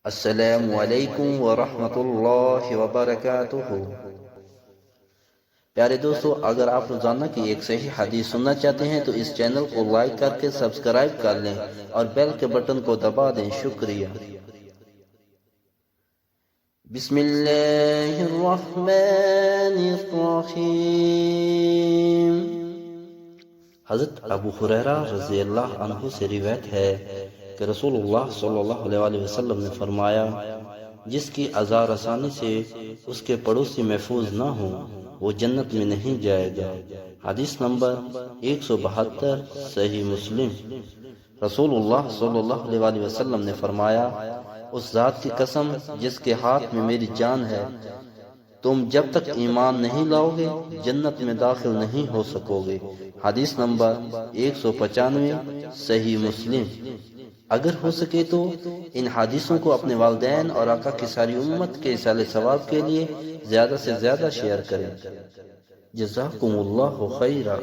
السلام علیکم ورحمۃ اللہ وبرکاتہ۔ پیارے دوستو، اگر آپ روزانہ کی ایک صحیح حدیث سننا چاہتے ہیں تو اس چینل کو لائک کر کے سبسکرائب کر لیں اور بیل کے بٹن کو دبا دیں۔ شکریہ۔ بسم اللہ الرحمن الرحیم۔ حضرت ابو ہریرہ رضی اللہ عنہ سے روایت ہے کہ رسول اللہ صلی اللہ علیہ وسلم نے فرمایا، جس کی اذى رسانی سے اس کے پڑوسی محفوظ نہ ہوں وہ جنت میں نہیں جائے گا۔ حدیث نمبر 172، صحیح مسلم۔ رسول اللہ صلی اللہ علیہ وسلم نے فرمایا، اس ذات کی قسم جس کے ہاتھ میں میری جان ہے، تم جب تک ایمان نہیں لاؤ گے جنت میں داخل نہیں ہو سکو گے۔ حدیث نمبر 195، صحیح مسلم۔ اگر ہو سکے تو ان حدیثوں کو اپنے والدین اور آقا کی ساری امت کے ایصال ثواب کے لیے زیادہ سے زیادہ شیئر کریں۔ جزاکم اللہ خیرا۔